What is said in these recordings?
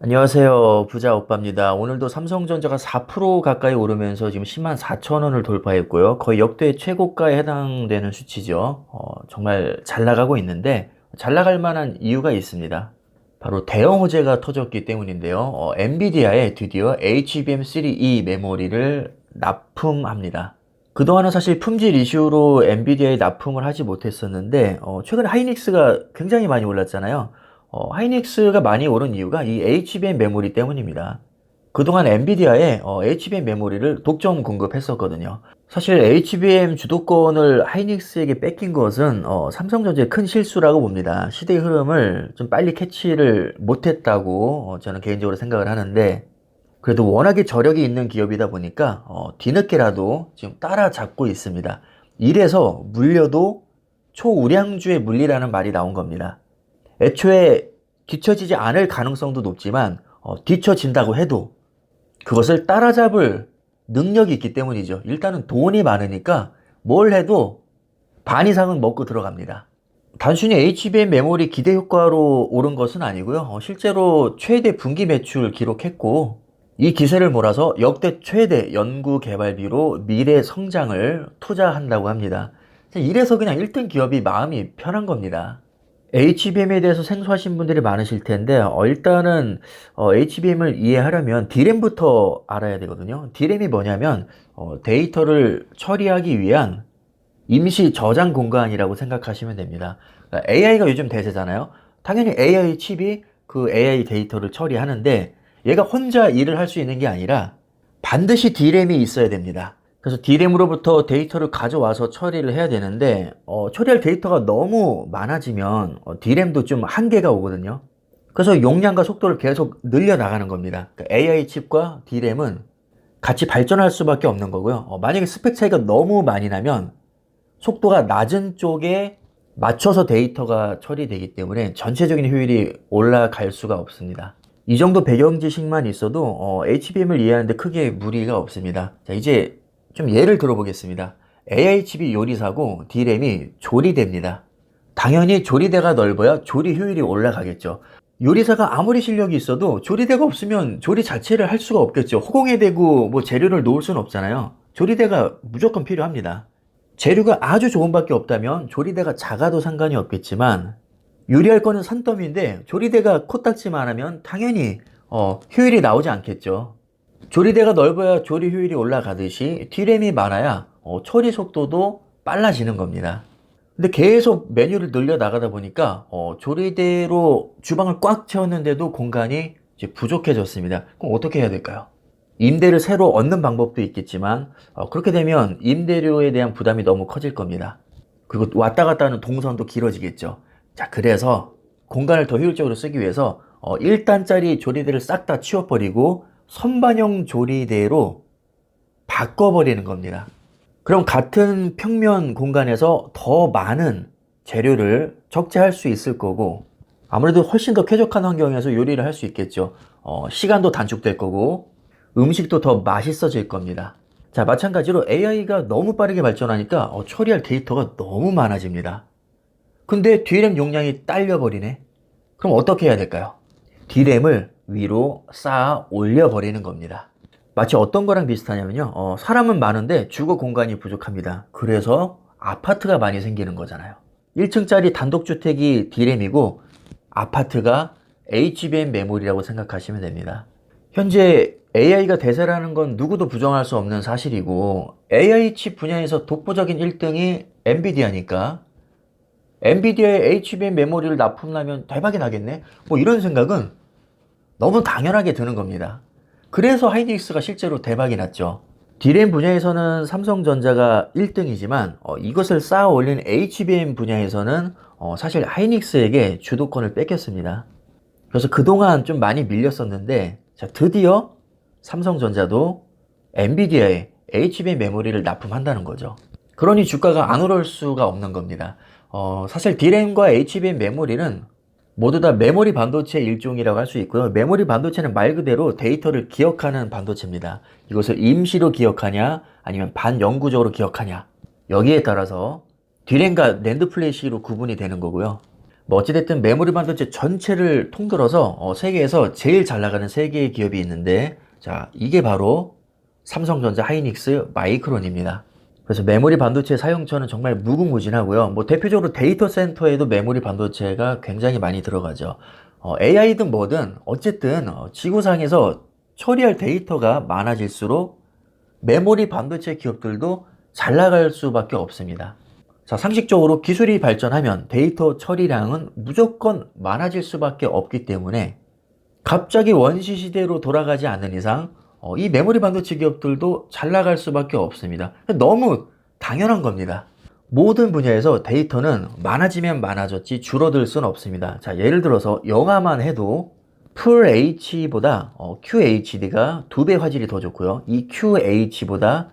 안녕하세요. 부자 오빠입니다. 오늘도 삼성전자가 4% 가까이 오르면서 지금 10만 4천 원을 돌파했고요. 거의 역대 최고가에 해당되는 수치죠. 정말 잘 나가고 있는데 잘 나갈 만한 이유가 있습니다. 바로 대형 호재가 터졌기 때문인데요. 엔비디아에 드디어 HBM3E 메모리를 납품합니다. 그동안은 사실 품질 이슈로 엔비디아에 납품을 하지 못했었는데 최근에 하이닉스가 굉장히 많이 올랐잖아요. 하이닉스가 많이 오른 이유가 이 HBM 메모리 때문입니다. 그동안 엔비디아에 HBM 메모리를 독점 공급했었거든요. 사실 HBM 주도권을 하이닉스에게 뺏긴 것은 삼성전자의 큰 실수라고 봅니다. 시대의 흐름을 좀 빨리 캐치를 못했다고 저는 개인적으로 생각을 하는데, 그래도 워낙에 저력이 있는 기업이다 보니까 뒤늦게라도 지금 따라잡고 있습니다. 이래서 물려도 초우량주의 물리라는 말이 나온 겁니다. 애초에 뒤처지지 않을 가능성도 높지만 뒤처진다고 해도 그것을 따라잡을 능력이 있기 때문이죠. 일단은 돈이 많으니까 뭘 해도 반 이상은 먹고 들어갑니다. 단순히 HBM 메모리 기대 효과로 오른 것은 아니고요. 실제로 최대 분기 매출 기록했고, 이 기세를 몰아서 역대 최대 연구 개발비로 미래 성장을 투자한다고 합니다. 이래서 그냥 1등 기업이 마음이 편한 겁니다. HBM에 대해서 생소하신 분들이 많으실 텐데, 일단은 HBM을 이해하려면 D램부터 알아야 되거든요. D램이 뭐냐면 데이터를 처리하기 위한 임시 저장 공간이라고 생각하시면 됩니다. 그러니까 AI가 요즘 대세잖아요. 당연히 AI 칩이 그 AI 데이터를 처리하는데, 얘가 혼자 일을 할 수 있는 게 아니라 반드시 D램이 있어야 됩니다. 그래서 D램으로부터 데이터를 가져와서 처리를 해야 되는데, 처리할 데이터가 너무 많아지면 D램도 좀 한계가 오거든요. 그래서 용량과 속도를 계속 늘려나가는 겁니다. 그러니까 AI 칩과 D램은 같이 발전할 수밖에 없는 거고요. 만약에 스펙 차이가 너무 많이 나면 속도가 낮은 쪽에 맞춰서 데이터가 처리되기 때문에 전체적인 효율이 올라갈 수가 없습니다. 이 정도 배경 지식만 있어도 HBM을 이해하는데 크게 무리가 없습니다. 자, 이제 좀 예를 들어보겠습니다. AI 칩이 요리사고 D램이 조리대입니다. 당연히 조리대가 넓어야 조리 효율이 올라가겠죠. 요리사가 아무리 실력이 있어도 조리대가 없으면 조리 자체를 할 수가 없겠죠. 허공에 대고 뭐 재료를 놓을 수는 없잖아요. 조리대가 무조건 필요합니다. 재료가 아주 좋은 밖에 없다면 조리대가 작아도 상관이 없겠지만, 요리할 거는 산더미인데 조리대가 코딱지만 하면 당연히 효율이 나오지 않겠죠. 조리대가 넓어야 조리 효율이 올라가듯이 D램이 많아야 처리 속도도 빨라지는 겁니다. 근데 계속 메뉴를 늘려 나가다 보니까 조리대로 주방을 꽉 채웠는데도 공간이 이제 부족해졌습니다. 그럼 어떻게 해야 될까요? 임대를 새로 얻는 방법도 있겠지만 그렇게 되면 임대료에 대한 부담이 너무 커질 겁니다. 그리고 왔다 갔다 하는 동선도 길어지겠죠. 자, 그래서 공간을 더 효율적으로 쓰기 위해서 1단짜리 조리대를 싹 다 치워버리고 선반영 조리대로 바꿔버리는 겁니다. 그럼 같은 평면 공간에서 더 많은 재료를 적재할 수 있을 거고, 아무래도 훨씬 더 쾌적한 환경에서 요리를 할 수 있겠죠. 시간도 단축될 거고 음식도 더 맛있어질 겁니다. 자, 마찬가지로 AI가 너무 빠르게 발전하니까 처리할 데이터가 너무 많아집니다. 근데 D램 용량이 딸려버리네. 그럼 어떻게 해야 될까요? D램을 위로 쌓아 올려버리는 겁니다. 마치 어떤 거랑 비슷하냐면요. 사람은 많은데 주거 공간이 부족합니다. 그래서 아파트가 많이 생기는 거잖아요. 1층짜리 단독주택이 D램이고 아파트가 HBM 메모리라고 생각하시면 됩니다. 현재 AI가 대세라는 건 누구도 부정할 수 없는 사실이고, AI 칩 분야에서 독보적인 1등이 엔비디아니까 엔비디아의 HBM 메모리를 납품하면 대박이 나겠네? 뭐 이런 생각은 너무 당연하게 드는 겁니다. 그래서 하이닉스가 실제로 대박이 났죠. D램 분야에서는 삼성전자가 1등이지만 이것을 쌓아 올린 HBM 분야에서는 사실 하이닉스에게 주도권을 뺏겼습니다. 그래서 그동안 좀 많이 밀렸었는데, 자, 드디어 삼성전자도 엔비디아에 HBM 메모리를 납품한다는 거죠. 그러니 주가가 안 오를 수가 없는 겁니다. 사실 D램과 HBM 메모리는 모두 다 메모리 반도체의 일종이라고 할 수 있고요. 메모리 반도체는 말 그대로 데이터를 기억하는 반도체입니다. 이것을 임시로 기억하냐 아니면 반영구적으로 기억하냐, 여기에 따라서 D램과 낸드 플래시로 구분이 되는 거고요. 뭐 어찌됐든 메모리 반도체 전체를 통틀어서 세계에서 제일 잘 나가는 세 개의 기업이 있는데, 자, 이게 바로 삼성전자, 하이닉스, 마이크론입니다. 그래서 메모리 반도체 사용처는 정말 무궁무진하고요. 뭐 대표적으로 데이터 센터에도 메모리 반도체가 굉장히 많이 들어가죠. AI든 뭐든 어쨌든 지구상에서 처리할 데이터가 많아질수록 메모리 반도체 기업들도 잘 나갈 수밖에 없습니다. 자, 상식적으로 기술이 발전하면 데이터 처리량은 무조건 많아질 수밖에 없기 때문에 갑자기 원시 시대로 돌아가지 않는 이상 이 메모리 반도체 기업들도 잘 나갈 수밖에 없습니다. 너무 당연한 겁니다. 모든 분야에서 데이터는 많아지면 많아졌지 줄어들 수는 없습니다. 자, 예를 들어서 영화만 해도 FH보다 QHD가 2배 화질이 더 좋고요. 이 QH보다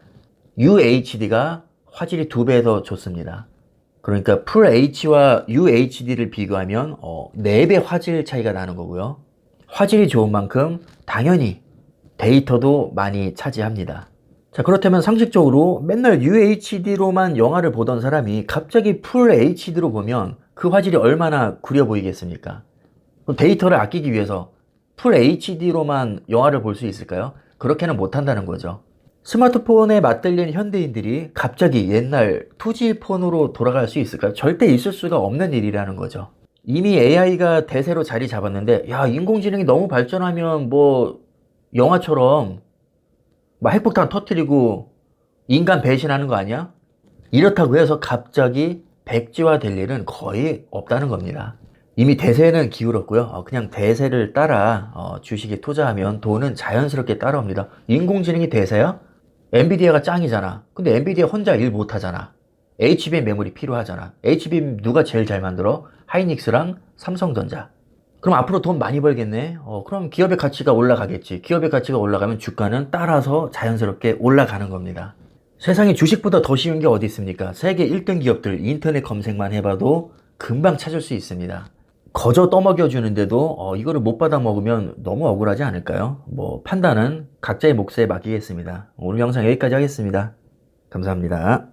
UHD가 화질이 2배 더 좋습니다. 그러니까 FH와 UHD를 비교하면 4배 화질 차이가 나는 거고요. 화질이 좋은 만큼 당연히 데이터도 많이 차지합니다. 자, 그렇다면 상식적으로 맨날 UHD로만 영화를 보던 사람이 갑자기 FHD로 보면 그 화질이 얼마나 구려 보이겠습니까? 데이터를 아끼기 위해서 FHD로만 영화를 볼 수 있을까요? 그렇게는 못한다는 거죠. 스마트폰에 맞들린 현대인들이 갑자기 옛날 2G 폰으로 돌아갈 수 있을까요? 절대 있을 수가 없는 일이라는 거죠. 이미 AI가 대세로 자리 잡았는데, 야, 인공지능이 너무 발전하면 뭐 영화처럼 막 핵폭탄 터뜨리고 인간 배신하는 거 아니야? 이렇다고 해서 갑자기 백지화 될 일은 거의 없다는 겁니다. 이미 대세는 기울었고요. 그냥 대세를 따라 주식에 투자하면 돈은 자연스럽게 따라옵니다. 인공지능이 대세야? 엔비디아가 짱이잖아. 근데 엔비디아 혼자 일 못하잖아. HBM 메모리 필요하잖아. HBM 누가 제일 잘 만들어? 하이닉스랑 삼성전자. 그럼 앞으로 돈 많이 벌겠네? 그럼 기업의 가치가 올라가겠지. 기업의 가치가 올라가면 주가는 따라서 자연스럽게 올라가는 겁니다. 세상에 주식보다 더 쉬운 게 어디 있습니까? 세계 1등 기업들 인터넷 검색만 해봐도 금방 찾을 수 있습니다. 거저 떠먹여주는데도 이거를 못 받아 먹으면 너무 억울하지 않을까요? 뭐 판단은 각자의 몫에 맡기겠습니다. 오늘 영상 여기까지 하겠습니다. 감사합니다.